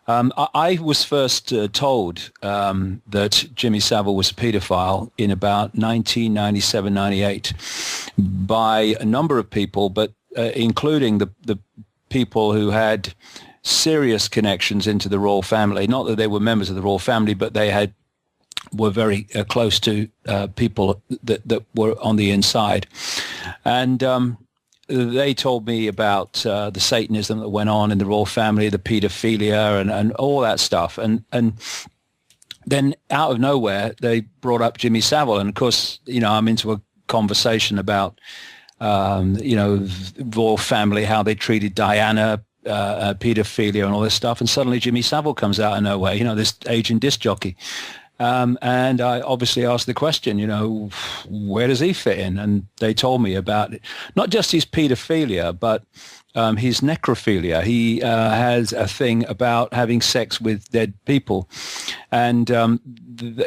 I was first told that Jimmy Savile was a pedophile in about 1997, 98 by a number of people, but including the people who had serious connections into the royal family. Not that they were members of the royal family, but they were very close to people that were on the inside. And they told me about the Satanism that went on in the royal family, the pedophilia and all that stuff. And then out of nowhere, they brought up Jimmy Savile. And of course, I'm into a conversation about, royal family, how they treated Diana, pedophilia and all this stuff. And suddenly Jimmy Savile comes out of nowhere, this aging disc jockey. And I obviously asked the question, where does he fit in? And they told me about it, not just his pedophilia, but his necrophilia. He has a thing about having sex with dead people. And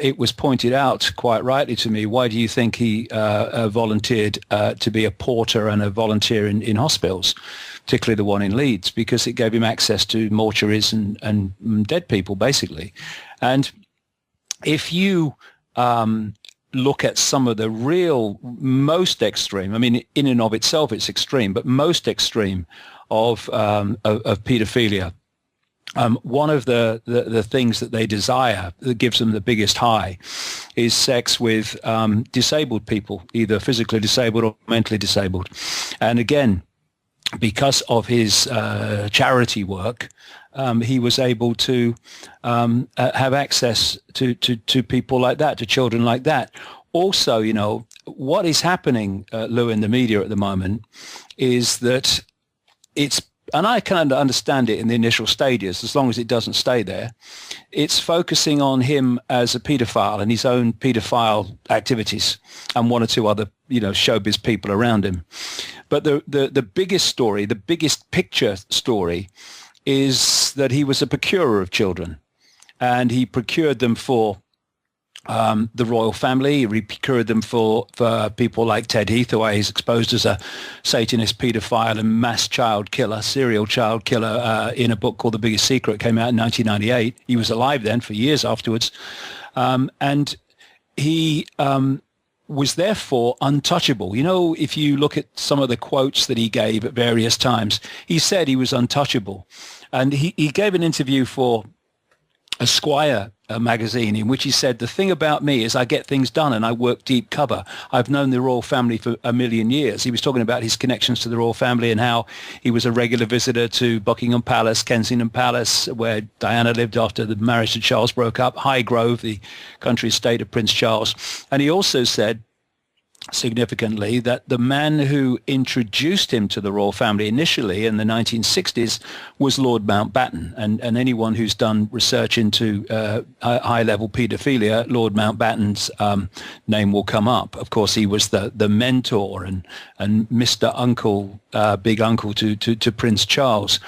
it was pointed out quite rightly to me, why do you think he volunteered to be a porter and a volunteer in hospitals, particularly the one in Leeds? Because it gave him access to mortuaries and dead people, basically. And if you look at some of the real most extreme, I mean, in and of itself it's extreme, but most extreme of pedophilia, one of the things that they desire that gives them the biggest high is sex with disabled people, either physically disabled or mentally disabled. And again, because of his charity work, he was able to have access to people like that, to children like that. Also, what is happening, Lou, in the media at the moment is that and I can understand it in the initial stages, as long as it doesn't stay there, it's focusing on him as a pedophile and his own pedophile activities and one or two other, showbiz people around him. But the biggest story, the biggest picture story is that he was a procurer of children, and he procured them for the royal family. He procured them for people like Ted Heath, who is exposed as a Satanist, pedophile and mass child killer, serial child killer, in a book called The Biggest Secret. It came out in 1998. He was alive then for years afterwards. And he was therefore untouchable. If you look at some of the quotes that he gave at various times, he said he was untouchable. And he gave an interview for Esquire magazine in which he said, the thing about me is I get things done and I work deep cover. I've known the royal family for a million years. He was talking about his connections to the royal family and how he was a regular visitor to Buckingham Palace, Kensington Palace, where Diana lived after the marriage to Charles broke up, Highgrove, the country estate of Prince Charles. And he also said, significantly, that the man who introduced him to the royal family initially in the 1960s was Lord Mountbatten. And anyone who's done research into high-level paedophilia, Lord Mountbatten's name will come up. Of course, he was the mentor and Mr. Uncle, big uncle to Prince Charles.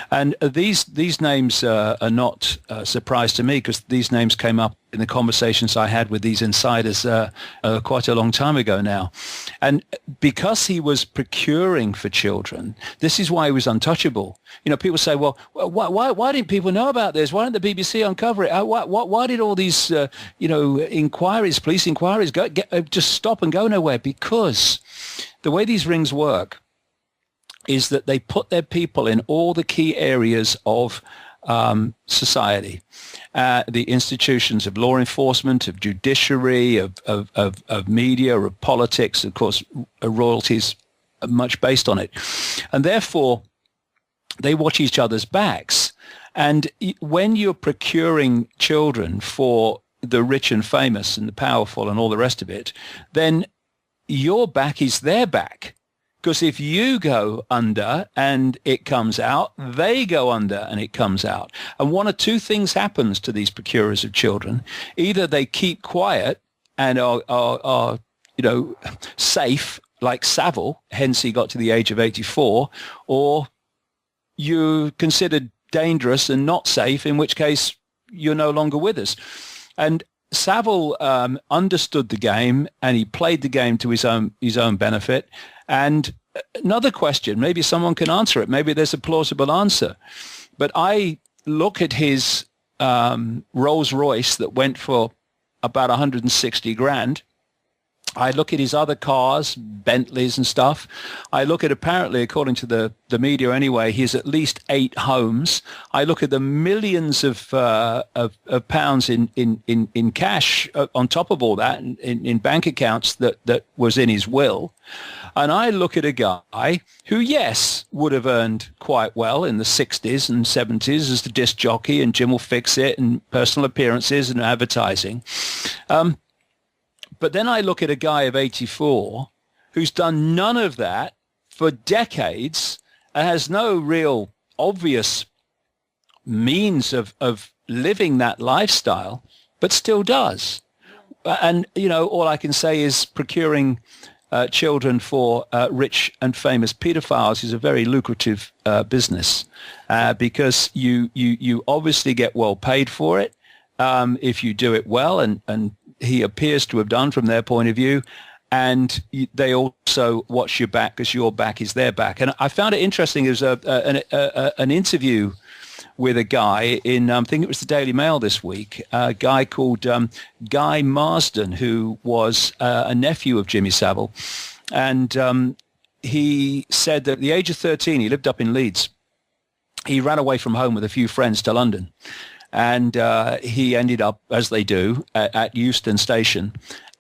And these names are not a surprise to me, because these names came up in the conversations I had with these insiders quite a long time ago now. And because he was procuring for children, this is why he was untouchable. People say, well, why didn't people know about this? Why didn't the BBC uncover it? Why did all these, inquiries, police inquiries, just stop and go nowhere? Because the way these rings work is that they put their people in all the key areas of society, the institutions of law enforcement, of judiciary, of media, of politics. Of course, royalties are much based on it. And therefore, they watch each other's backs. And when you're procuring children for the rich and famous and the powerful and all the rest of it, then your back is their back. Because if you go under and it comes out, they go under and it comes out. And one of two things happens to these procurers of children. Either they keep quiet and are safe, like Savile, hence he got to the age of 84, or you're considered dangerous and not safe, in which case you're no longer with us. And Savile understood the game, and he played the game to his own benefit. And another question, maybe someone can answer it. Maybe there's a plausible answer. But I look at his Rolls Royce that went for about 160 grand. I look at his other cars, Bentleys and stuff. I look at, apparently, according to the media anyway, he has at least 8 homes. I look at the millions of pounds in cash on top of all that, in bank accounts that was in his will. And I look at a guy who, yes, would have earned quite well in the 60s and 70s as the disc jockey and Jim Will Fix It and personal appearances and advertising. But then I look at a guy of 84 who's done none of that for decades and has no real obvious means of living that lifestyle, but still does. And, you know, all I can say is procuring children for rich and famous pedophiles is a very lucrative business because you obviously get well paid for it if you do it well, and he appears to have done from their point of view, and they also watch your back because your back is their back. And I found it interesting. There was an interview with a guy in, I think it was the Daily Mail this week, a guy called Guy Marsden, who was a nephew of Jimmy Savile. And he said that at the age of 13, he lived up in Leeds. He ran away from home with a few friends to London. And he ended up, as they do, at Euston Station,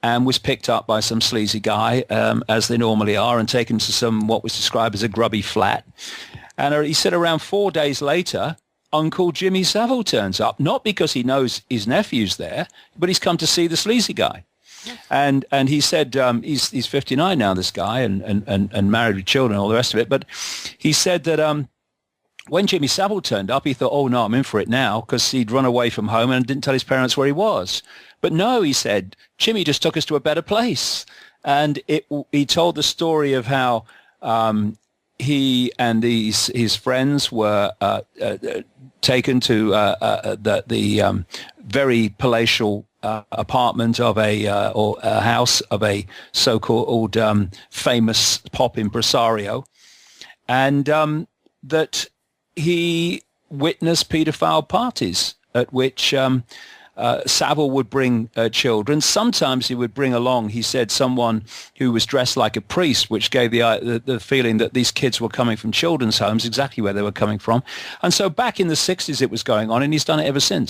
and was picked up by some sleazy guy, as they normally are, and taken to some what was described as a grubby flat. And he said around 4 days later, Uncle Jimmy Savile turns up, not because he knows his nephew's there, but he's come to see the sleazy guy. And he said he's 59 now, this guy, and married with children and all the rest of it. But he said that when Jimmy Savile turned up, he thought, oh, no, I'm in for it now, because he'd run away from home and didn't tell his parents where he was. But no, he said, Jimmy just took us to a better place. And he told the story of how he and his friends were taken to the very palatial apartment of or a house of a so-called famous pop impresario, and that he witnessed pedophile parties at which Savile would bring children. Sometimes he would bring along, he said, someone who was dressed like a priest, which gave the feeling that these kids were coming from children's homes, exactly where they were coming from. And so back in the 60s it was going on, and he's done it ever since.